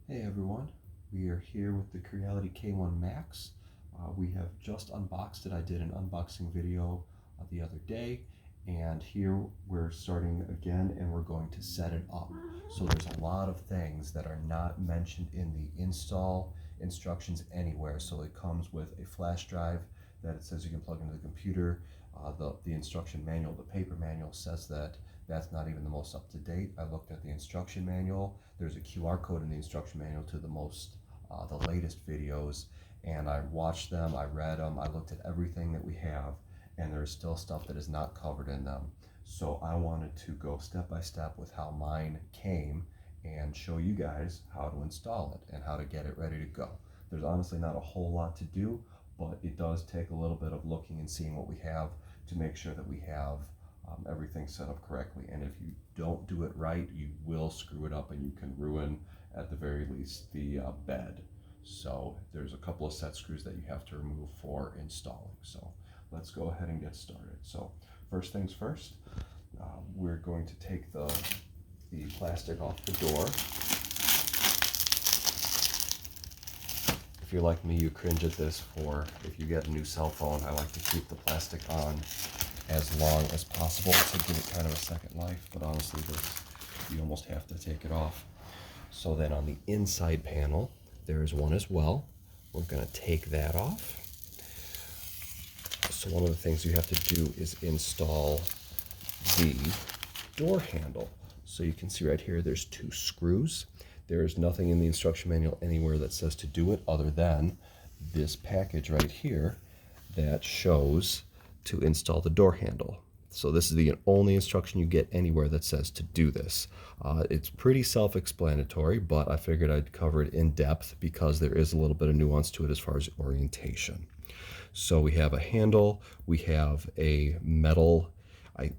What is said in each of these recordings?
Hey everyone, we are here with the Creality K1 Max. We have just unboxed it. I did an unboxing video the other day, and here we're starting again and we're going to set it up. So there's a lot of things that are not mentioned in the install instructions anywhere. So it comes with a flash drive that it says you can plug into the computer. The instruction manual, the paper manual, says that that's not even the most up to date. I looked at the instruction manual. There's a QR code in the instruction manual to the latest videos, and I watched them, I read them, I looked at everything that we have, and there's still stuff that is not covered in them. So I wanted to go step by step with how mine came and show you guys how to install it and how to get it ready to go. There's honestly not a whole lot to do, but it does take a little bit of looking and seeing what we have to make sure that we have everything set up correctly. And if you don't do it right, you will screw it up and you can ruin, at the very least, the bed. So there's a couple of set screws that you have to remove for installing. So let's go ahead and get started. So first things first, we're going to take the plastic off the door. If you're like me, you cringe at this. For if you get a new cell phone, I like to keep the plastic on as long as possible to give it kind of a second life, but honestly this, you almost have to take it off. So then on the inside panel there is one as well. We're going to take that off. So one of the things you have to do is install the door handle. So you can see right here there's two screws. There is nothing in the instruction manual anywhere that says to do it other than this package right here that shows to install the door handle. So this is the only instruction you get anywhere that says to do this. It's pretty self-explanatory, but I figured I'd cover it in depth because there is a little bit of nuance to it as far as orientation. So we have a handle, we have a metal, I'm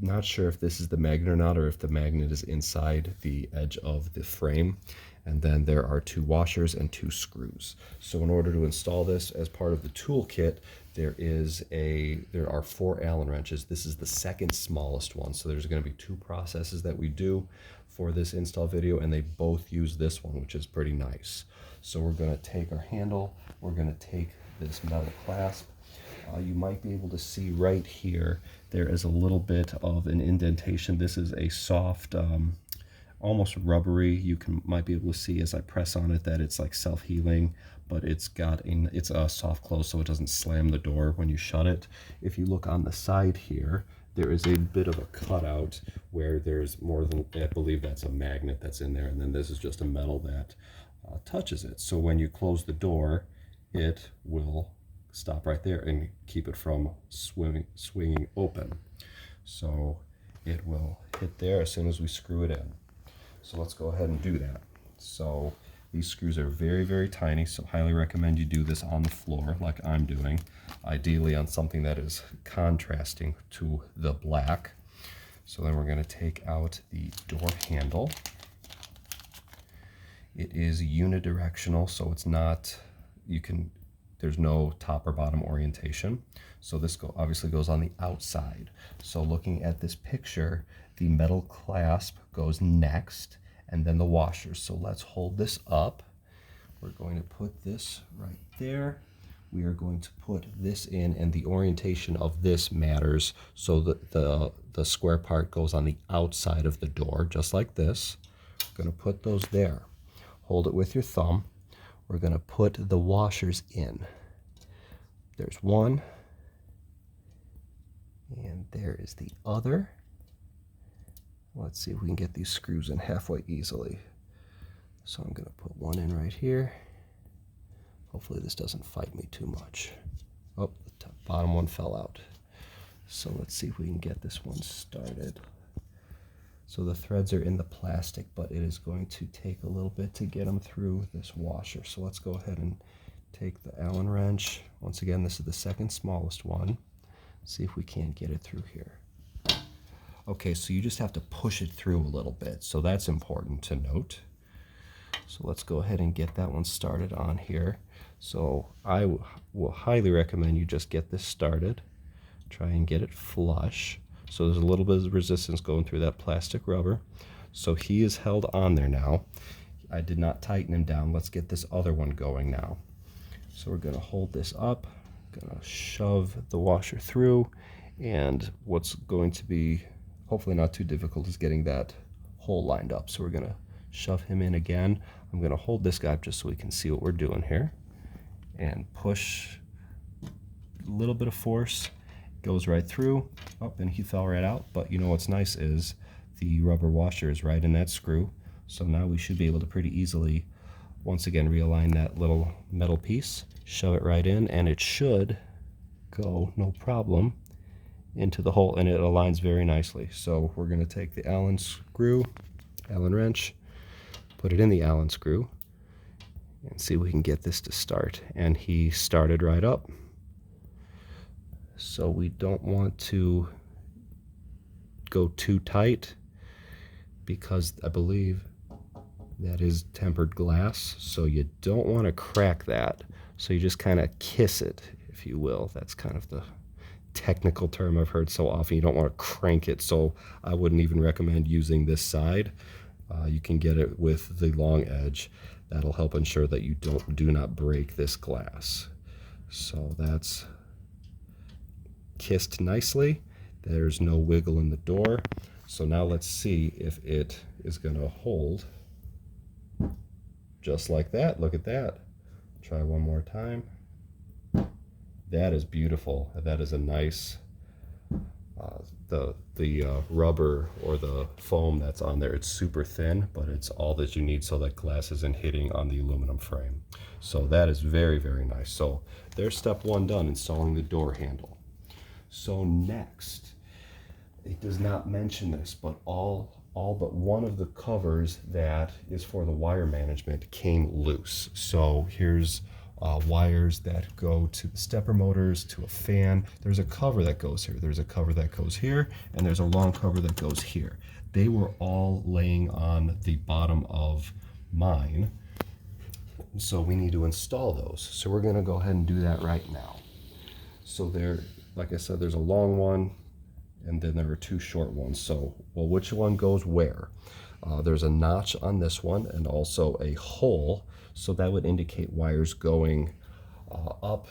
not sure if this is the magnet or not, or if the magnet is inside the edge of the frame. And then there are two washers and two screws. So in order to install this as part of the toolkit, there are 4 Allen wrenches. This is the second smallest one. So there's going to be 2 processes that we do for this install video, and they both use this one, which is pretty nice. So we're going to take our handle, we're going to take this metal clasp. You might be able to see right here, there is a little bit of an indentation. This is a soft, almost rubbery. You might be able to see as I press on it that it's like self-healing, but it's a soft close, so it doesn't slam the door when you shut it. If you look on the side here, there is a bit of a cutout where there's more than, I believe that's a magnet that's in there, and then this is just a metal that touches it. So when you close the door, it will stop right there and keep it from swinging open. So it will hit there as soon as we screw it in. So let's go ahead and do that. So these screws are very, very tiny, so highly recommend you do this on the floor like I'm doing, ideally on something that is contrasting to the black. So then we're going to take out the door handle. It is unidirectional, so it's not, there's no top or bottom orientation. So this obviously goes on the outside. So looking at this picture, the metal clasp goes next, and then the washers. So let's hold this up. We're going to put this right there. We are going to put this in, and the orientation of this matters. So that the square part goes on the outside of the door, just like this. We're going to put those there. Hold it with your thumb. We're going to put the washers in. There's one, and there is the other. Let's see if we can get these screws in halfway easily. So I'm going to put one in right here. Hopefully this doesn't fight me too much. Oh, the bottom one fell out. So let's see if we can get this one started. So the threads are in the plastic, but it is going to take a little bit to get them through this washer. So let's go ahead and take the Allen wrench. Once again, this is the second smallest one. See if we can't get it through here. Okay, so you just have to push it through a little bit. So that's important to note. So let's go ahead and get that one started on here. So I will highly recommend you just get this started. Try and get it flush. So there's a little bit of resistance going through that plastic rubber. So he is held on there now. I did not tighten him down. Let's get this other one going now. So we're going to hold this up, going to shove the washer through, and what's going to be hopefully not too difficult is getting that hole lined up. So we're going to shove him in again. I'm going to hold this guy up just so we can see what we're doing here, and push a little bit of force, goes right through, up, and he fell right out. But you know what's nice is the rubber washer is right in that screw, so now we should be able to pretty easily once again realign that little metal piece, shove it right in, and it should go no problem into the hole, and it aligns very nicely. So we're going to take the Allen wrench, put it in the Allen screw, and see if we can get this to start. And he started right up. So we don't want to go too tight, because I believe that is tempered glass, so you don't want to crack that. So you just kind of kiss it, if you will. That's kind of the technical term I've heard so often. You don't want to crank it, so I wouldn't even recommend using this side. You can get it with the long edge. That'll help ensure that you do not break this glass. So that's kissed nicely. There's no wiggle in the door. So now let's see if it is going to hold just like that. Look at that. Try one more time. That is beautiful. That is a nice, the rubber or the foam that's on there, it's super thin, but it's all that you need so that glass isn't hitting on the aluminum frame. So that is very, very nice. So there's step one done, installing the door handle. So next, it does not mention this, but all but one of the covers that is for the wire management came loose. So here's wires that go to the stepper motors, to a fan. There's a cover that goes here, there's a cover that goes here, and there's a long cover that goes here. They were all laying on the bottom of mine, so we need to install those. So we're going to go ahead and do that right now. So there, like I said, there's a long one, and then there are two short ones. So, well, which one goes where? There's a notch on this one and also a hole, so that would indicate wires going up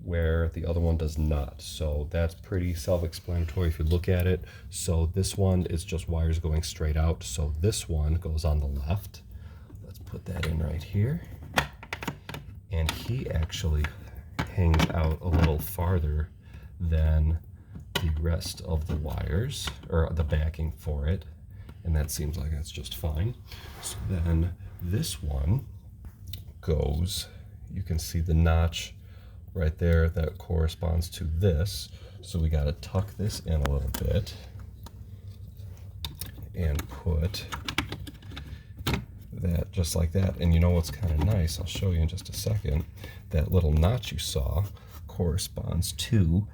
where the other one does not. So that's pretty self-explanatory if you look at it. So this one is just wires going straight out. So this one goes on the left. Let's put that in right here. And he actually hangs out a little farther than the rest of the wires, or the backing for it, and that seems like that's just fine. So then this one goes, you can see the notch right there that corresponds to this, so we got to tuck this in a little bit and put that just like that. And you know what's kind of nice, I'll show you in just a second, that little notch you saw corresponds to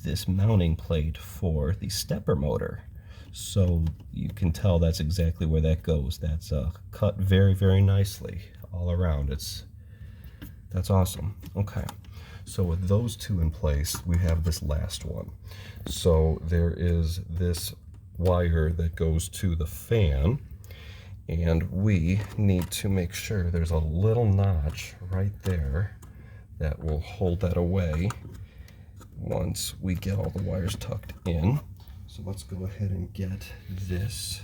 this mounting plate for the stepper motor. So you can tell that's exactly where that goes. That's cut very, very nicely all around. That's awesome. Okay, so with those two in place, we have this last one. So there is this wire that goes to the fan, and we need to make sure there's a little notch right there that will hold that away once we get all the wires tucked in. So let's go ahead and get this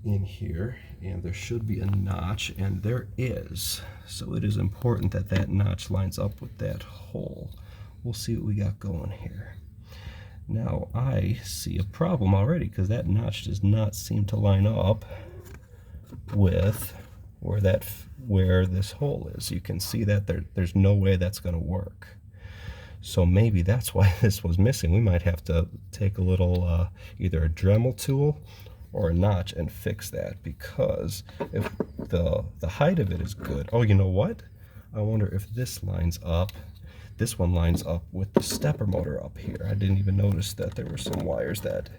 in here, and there should be a notch, and there is. So it is important that that notch lines up with that hole. We'll see what we got going here. Now I see a problem already, because that notch does not seem to line up with where this hole is. You can see that there's no way that's going to work. So maybe that's why this was missing. We might have to take a little, either a Dremel tool or a notch and fix that, because if the height of it is good. Oh, you know what? I wonder if this lines up. This one lines up with the stepper motor up here. I didn't even notice that there were some wires that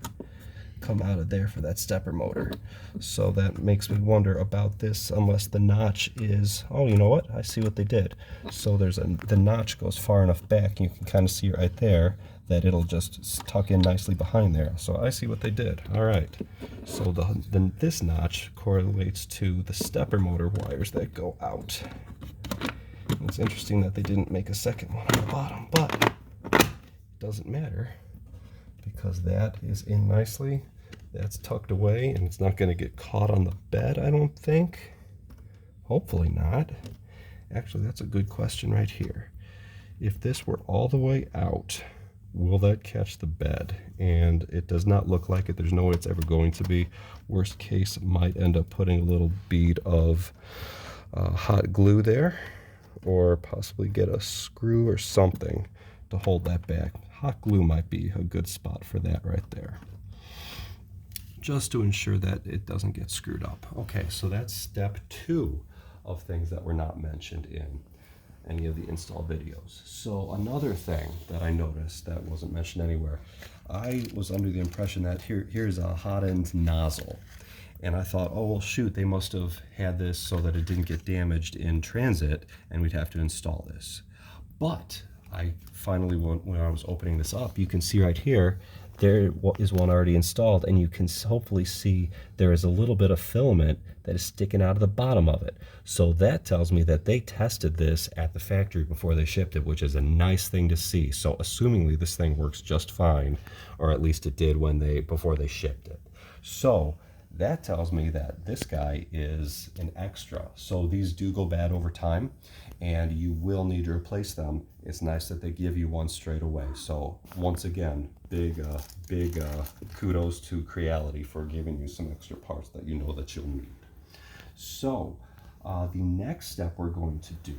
come out of there for that stepper motor. So that makes me wonder about this, unless the notch is, oh, you know what? I see what they did. So the notch goes far enough back, and you can kind of see right there that it'll just tuck in nicely behind there. So I see what they did. All right. So this notch correlates to the stepper motor wires that go out. And it's interesting that they didn't make a second one on the bottom, but it doesn't matter because that is in nicely. That's tucked away and it's not going to get caught on the bed, I don't think. Hopefully not. Actually, that's a good question right here. If this were all the way out, will that catch the bed? And it does not look like it. There's no way it's ever going to be. Worst case, might end up putting a little bead of hot glue there, or possibly get a screw or something to hold that back. Hot glue might be a good spot for that right there, just to ensure that it doesn't get screwed up. Okay, so that's step 2 of things that were not mentioned in any of the install videos. So another thing that I noticed that wasn't mentioned anywhere, I was under the impression that here's a hot end nozzle. And I thought, oh, well, shoot, they must have had this so that it didn't get damaged in transit and we'd have to install this. But I finally, when I was opening this up, you can see right here, there is one already installed, and you can hopefully see there is a little bit of filament that is sticking out of the bottom of it. So that tells me that they tested this at the factory before they shipped it, which is a nice thing to see. So assumingly this thing works just fine, or at least it did before they shipped it. So that tells me that this guy is an extra. So these do go bad over time, and you will need to replace them. It's nice that they give you one straight away. So once again, big kudos to Creality for giving you some extra parts that you know that you'll need. So the next step we're going to do,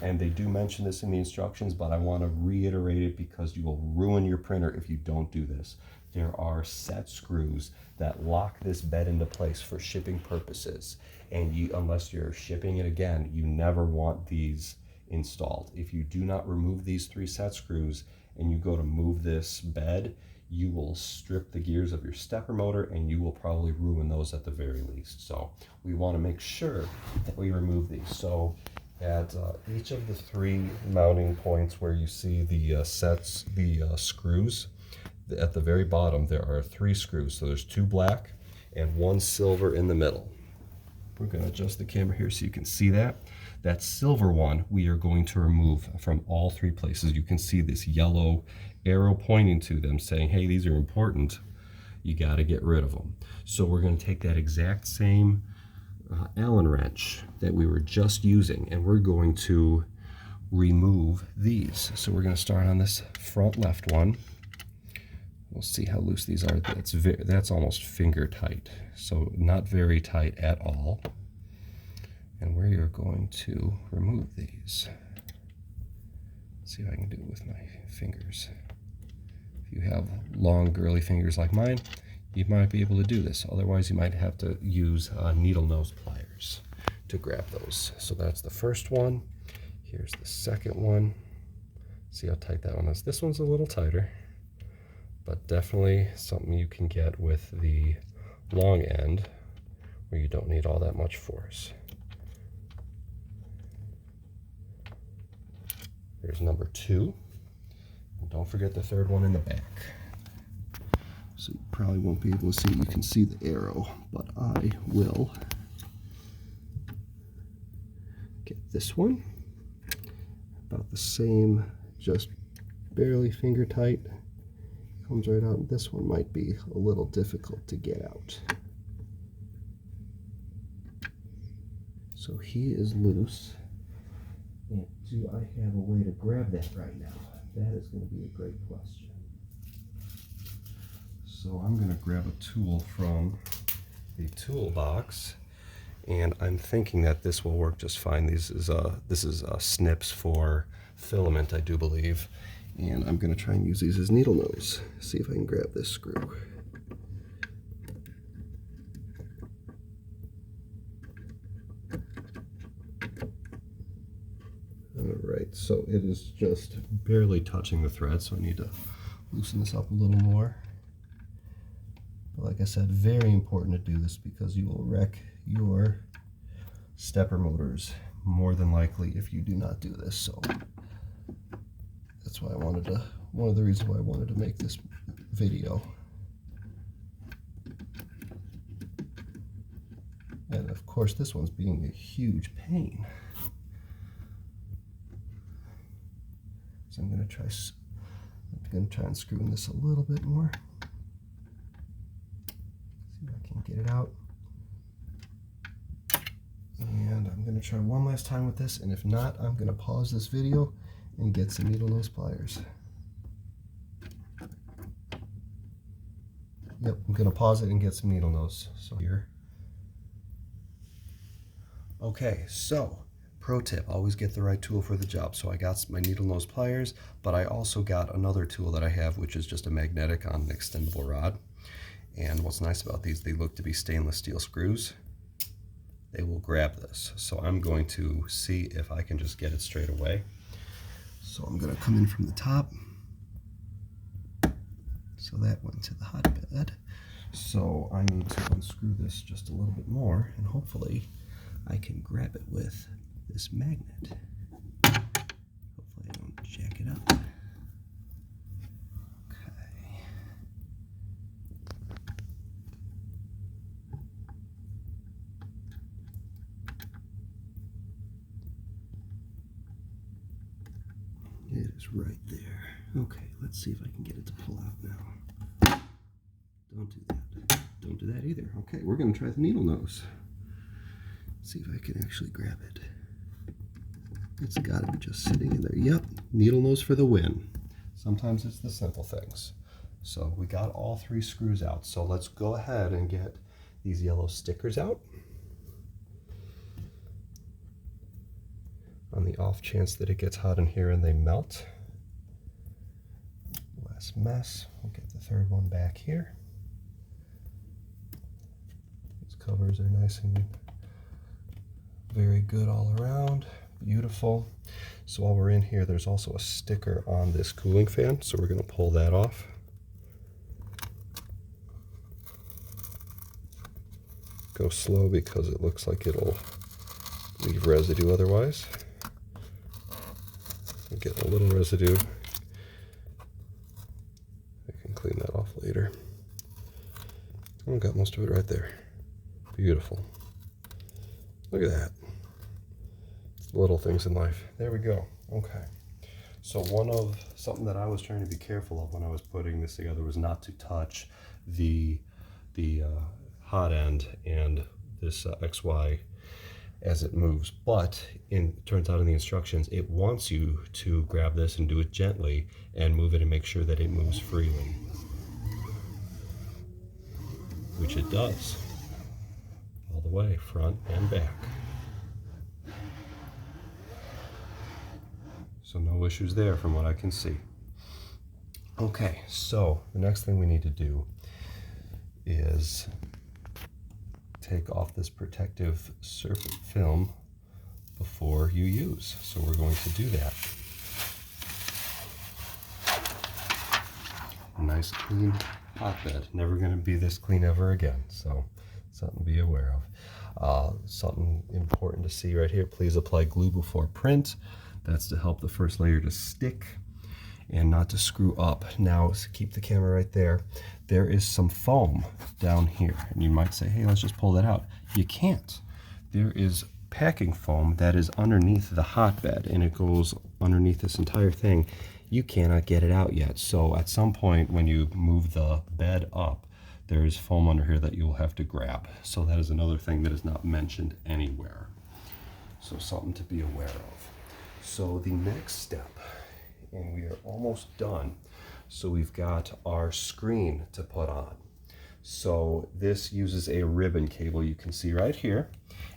and they do mention this in the instructions, but I want to reiterate it because you will ruin your printer if you don't do this. There are set screws that lock this bed into place for shipping purposes, and unless you're shipping it again, you never want these installed. If you do not remove these 3 set screws and you go to move this bed, you will strip the gears of your stepper motor and you will probably ruin those at the very least. So we want to make sure that we remove these. So at each of the 3 mounting points where you see the screws, at the very bottom there are 3 screws. So there's 2 black and 1 silver in the middle. We're going to adjust the camera here so you can see that. That silver one we are going to remove from all 3 places. You can see this yellow arrow pointing to them saying, hey, these are important. You got to get rid of them. So we're going to take that exact same Allen wrench that we were just using, and we're going to remove these. So we're going to start on this front left one. We'll see how loose these are. That's almost finger tight, so not very tight at all. And we are going to remove these. Let's see if I can do it with my fingers. If you have long, girly fingers like mine, you might be able to do this. Otherwise, you might have to use needle nose pliers to grab those. So that's the first one. Here's the second one. See how tight that one is. This one's a little tighter, but definitely something you can get with the long end where you don't need all that much force. Here's number 2. And don't forget the third one in the back. So you probably won't be able to see it. You can see the arrow, but I will get this one. About the same, just barely finger tight. Comes right out. This one might be a little difficult to get out. So he is loose. And do I have a way to grab that right now? That is going to be a great question. So I'm going to grab a tool from the toolbox, and I'm thinking that this will work just fine. This is snips for filament, I do believe, and I'm going to try and use these as needle nose. See if I can grab this screw. Alright, so it is just barely touching the thread, so I need to loosen this up a little more. But like I said, very important to do this because you will wreck your stepper motors more than likely if you do not do this. So that's why I wanted to one of the reasons why I wanted to make this video. And of course, this one's being a huge pain. So I'm going to try and screw in this a little bit more. See if I can get it out. And I'm going to try one last time with this, and if not, I'm going to pause this video and get some needle nose pliers. Yep, I'm going to pause it and get some needle nose. So here. Okay, so pro tip, always get the right tool for the job. So I got my needle nose pliers, but I also got another tool that I have, which is just a magnetic on an extendable rod. And what's nice about these, they look to be stainless steel screws. They will grab this. So I'm going to see if I can just get it straight away. So I'm going to come in from the top. So that went to the hotbed. So I need to unscrew this just a little bit more, and hopefully I can grab it with this magnet. Hopefully I don't jack it up. Okay. It is right there. Okay, let's see if I can get it to pull out now. Don't do that. Don't do that either. Okay, we're going to try the needle nose. See if I can actually grab it. It's got to be just sitting in there. Yep, needle nose for the win. Sometimes it's the simple things. So we got all 3 screws out. So let's go ahead and get these yellow stickers out. On the off chance that it gets hot in here and they melt. Last mess. We'll get the 3rd one back here. These covers are nice and very good all around. Beautiful. So while we're in here, there's also a sticker on this cooling fan, so we're going to pull that off. Go slow because it looks like it'll leave residue otherwise. I'm getting a little residue. I can clean that off later. Oh, got most of it right there. Beautiful. Look at that. Little things in life. There we go. Okay. So something that I was trying to be careful of when I was putting this together was not to touch the hot end and this XY as it moves. But it turns out in the instructions, it wants you to grab this and do it gently and move it and make sure that it moves freely, which it does all the way, front and back. So no issues there from what I can see. Okay, so the next thing we need to do is take off this protective surface film before you use. So we're going to do that. A nice clean hotbed. Never going to be this clean ever again. So something to be aware of. Something important to see right here. Please apply glue before print. That's to help the first layer to stick and not to screw up. Now, keep the camera right there. There is some foam down here. And you might say, hey, let's just pull that out. You can't. There is packing foam that is underneath the hotbed, and it goes underneath this entire thing. You cannot get it out yet. So at some point when you move the bed up, there is foam under here that you'll have to grab. So that is another thing that is not mentioned anywhere. So something to be aware of. So the next step, and we are almost done. So we've got our screen to put on. So this uses a ribbon cable you can see right here,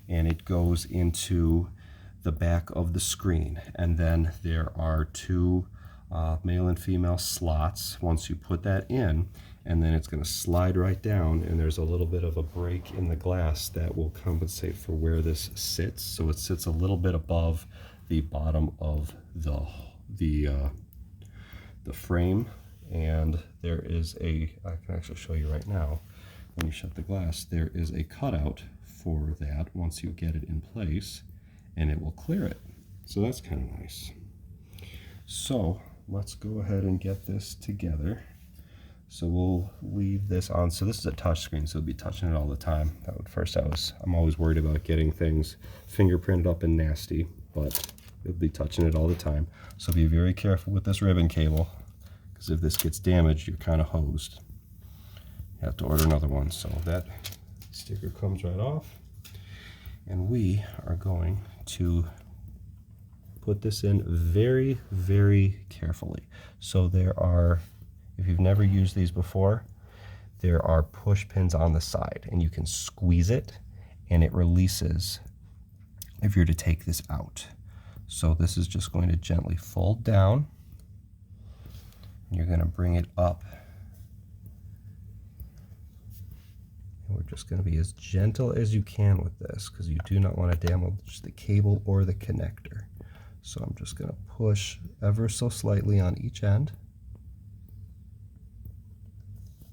and it goes into the back of the screen. And then there are 2 male and female slots once you put that in, and then it's going to slide right down, and there's a little bit of a break in the glass that will compensate for where this sits. So it sits a little bit above the bottom of the frame, and there is I can actually show you right now, when you shut the glass, there is a cutout for that once you get it in place, and it will clear it. So that's kind of nice. So let's go ahead and get this together. So we'll leave this on. So this is a touch screen, so we'll be touching it all the time. I'm always worried about getting things fingerprinted up and nasty, but we'll be touching it all the time. So be very careful with this ribbon cable, because if this gets damaged, you're kind of hosed. You have to order another one. So that sticker comes right off, and we are going to put this in very, very carefully. So there are, if you've never used these before, there are push pins on the side, and you can squeeze it and it releases if you're to take this out. So this is just going to gently fold down, and you're going to bring it up. And we're just going to be as gentle as you can with this, because you do not want to damage the cable or the connector. So I'm just going to push ever so slightly on each end.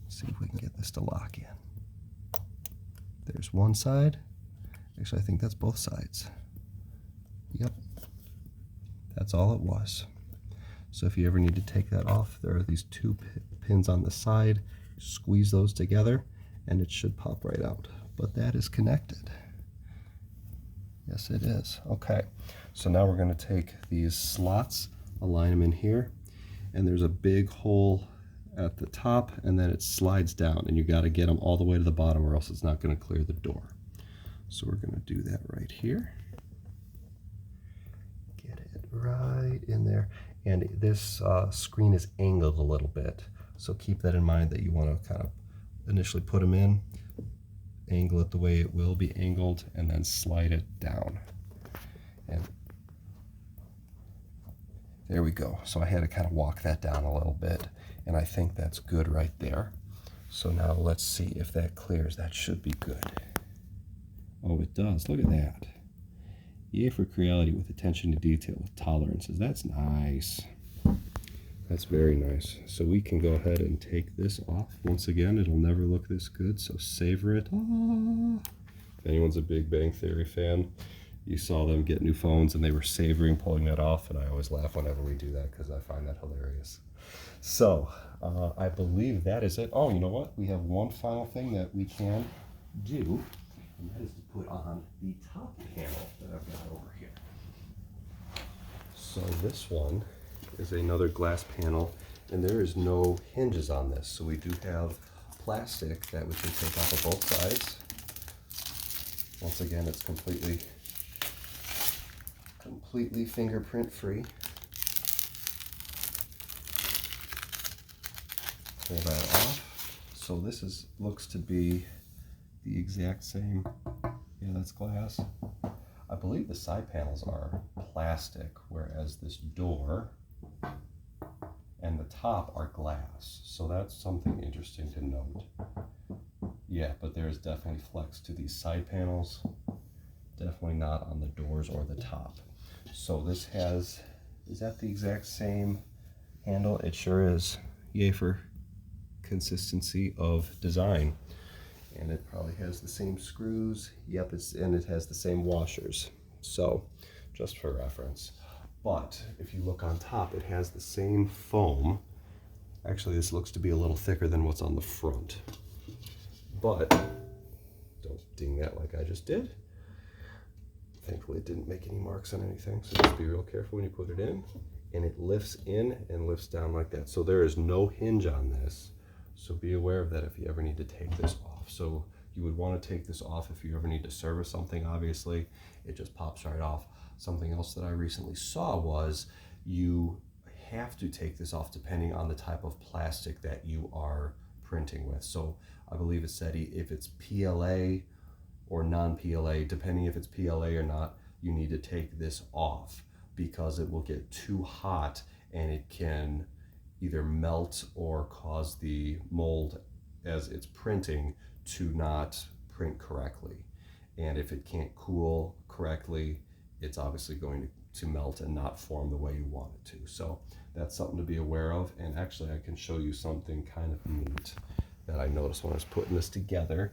See if we can get this to lock in. There's one side. Actually, I think that's both sides. Yep. That's all it was. So if you ever need to take that off, there are these two pins on the side. Squeeze those together and it should pop right out. But that is connected. Yes, it is. Okay, so now we're going to take these slots, align them in here, and there's a big hole at the top, and then it slides down, and you got to get them all the way to the bottom or else it's not going to clear the door. So we're going to do that right here. Get it right in there. And this screen is angled a little bit, so keep that in mind that you want to kind of initially put them in, angle it the way it will be angled, and then slide it down. And there we go. So I had to kind of walk that down a little bit, and I think that's good right there. So now let's see if that clears. That should be good. Oh, it does. Look at that. Yay for Creality with attention to detail with tolerances. That's nice. That's very nice. So we can go ahead and take this off. Once again, it'll never look this good, so savor it. Ah. If anyone's a Big Bang Theory fan, you saw them get new phones and they were savoring pulling that off, and I always laugh whenever we do that because I find that hilarious. So I believe that is it. Oh, you know what? We have one final thing that we can do, and that is to put on the top panel that I've got over here. So this one is another glass panel, and there is no hinges on this, so we do have plastic that we can take off of both sides. Once again, it's completely fingerprint free. Pull that off. So this looks to be the exact same. Yeah, that's glass. I believe the side panels are plastic, whereas this door and the top are glass. So that's something interesting to note. Yeah, but there's definitely flex to these side panels. Definitely not on the doors or the top. So this is that the exact same handle? It sure is. Yay for consistency of design. And it probably has the same screws. Yep, and it has the same washers. So just for reference. But if you look on top, it has the same foam. Actually, this looks to be a little thicker than what's on the front. But don't ding that like I just did. Thankfully, it didn't make any marks on anything, so just be real careful when you put it in. And it lifts in and lifts down like that. So there is no hinge on this. So be aware of that if you ever need to take this off. So you would want to take this off if you ever need to service something, obviously. It just pops right off. Something else that I recently saw was you have to take this off depending on the type of plastic that you are printing with. So I believe it said if it's PLA or non-PLA, depending if it's PLA or not, you need to take this off because it will get too hot and it can either melt or cause the mold as it's printing to not print correctly. And if it can't cool correctly, it's obviously going to melt and not form the way you want it to. So that's something to be aware of. And actually I can show you something kind of neat that I noticed when I was putting this together.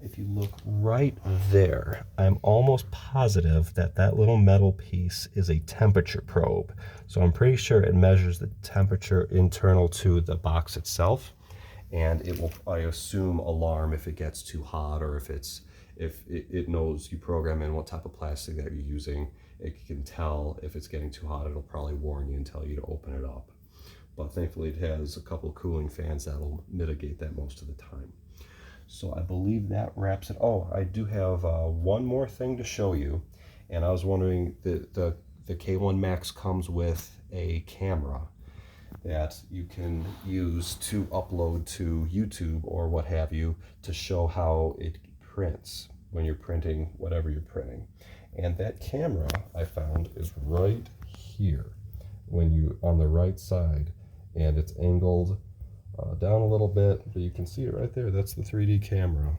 If you look right there, I'm almost positive that that little metal piece is a temperature probe. So I'm pretty sure it measures the temperature internal to the box itself, and it will, I assume, alarm if it gets too hot, or if it knows you program in what type of plastic that you're using. It can tell if it's getting too hot. It'll probably warn you and tell you to open it up. But thankfully it has a couple of cooling fans that'll mitigate that most of the time. So I believe that wraps it. Oh, I do have one more thing to show you. And I was wondering, the K1 Max comes with a camera that you can use to upload to YouTube or what have you, to show how it prints when you're printing whatever you're printing. And that camera, I found, is right here when you on the right side, and it's angled down a little bit, but you can see it right there. That's the 3D camera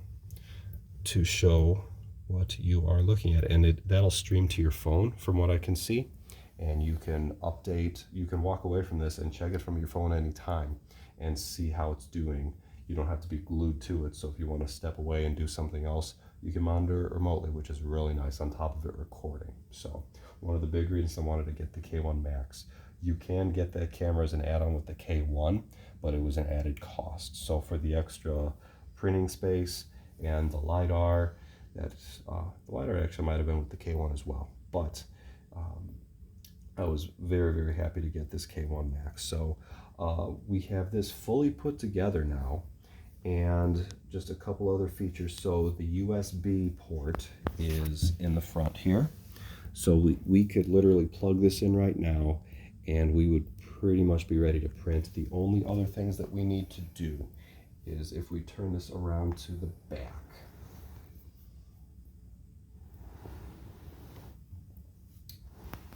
to show what you are looking at, and that'll stream to your phone from what I can see, and you can update, you can walk away from this and check it from your phone anytime and see how it's doing. You don't have to be glued to it, so if you want to step away and do something else, you can monitor remotely, which is really nice, on top of it recording. So one of the big reasons I wanted to get the K1 Max. You can get that camera as an add-on with the K1, but it was an added cost. So for the extra printing space and the LiDAR, the LiDAR actually might have been with the K1 as well, but I was very, very happy to get this K1 Max. So we have this fully put together now, and just a couple other features. So the USB port is in the front here. So we could literally plug this in right now, and we would pretty much be ready to print. The only other things that we need to do is if we turn this around to the back.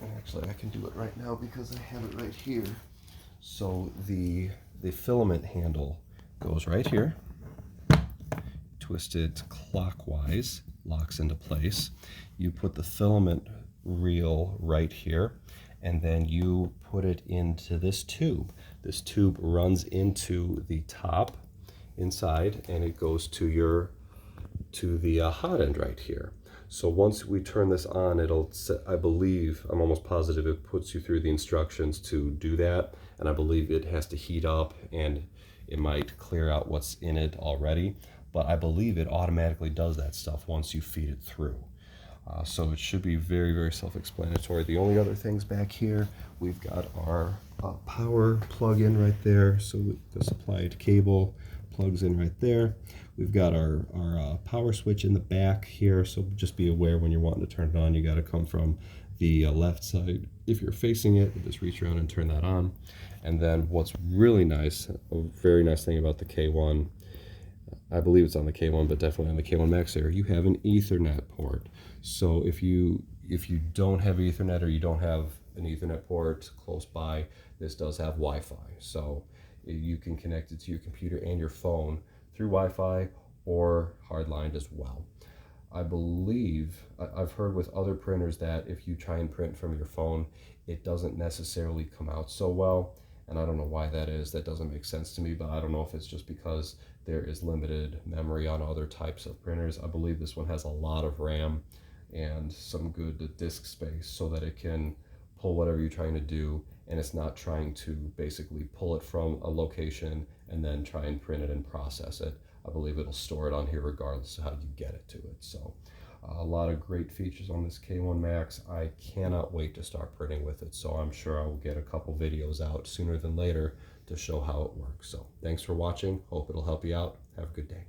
And actually, I can do it right now because I have it right here. So the filament handle goes right here, twisted clockwise, locks into place. You put the filament reel right here, and then you put it into this tube. This tube runs into the top inside, and it goes to the hot end right here. So once we turn this on, it'll set, I believe, I'm almost positive it puts you through the instructions to do that, and I believe it has to heat up, and it might clear out what's in it already, but I believe it automatically does that stuff once you feed it through. So it should be very, very self-explanatory. The only other things back here, we've got our power plug-in right there. So the supplied cable plugs in right there. We've got our power switch in the back here. So just be aware when you're wanting to turn it on, you got to come from the left side. If you're facing it, just reach around and turn that on. And then what's really nice, a very nice thing about the K1, I believe it's on the K1, but definitely on the K1 Max there, you have an Ethernet port. So if you don't have Ethernet, or you don't have an Ethernet port close by, this does have Wi-Fi. So you can connect it to your computer and your phone through Wi-Fi or hardlined as well. I believe, I've heard with other printers that if you try and print from your phone, it doesn't necessarily come out so well. And I don't know why that is. That doesn't make sense to me, but I don't know if it's just because there is limited memory on other types of printers. I believe this one has a lot of RAM and some good disk space so that it can pull whatever you're trying to do, and it's not trying to basically pull it from a location and then try and print it and process it. I believe it'll store it on here regardless of how you get it to it. So a lot of great features on this K1 Max. I cannot wait to start printing with it, so I'm sure I will get a couple videos out sooner than later to show how it works. So thanks for watching. Hope it'll help you out. Have a good day.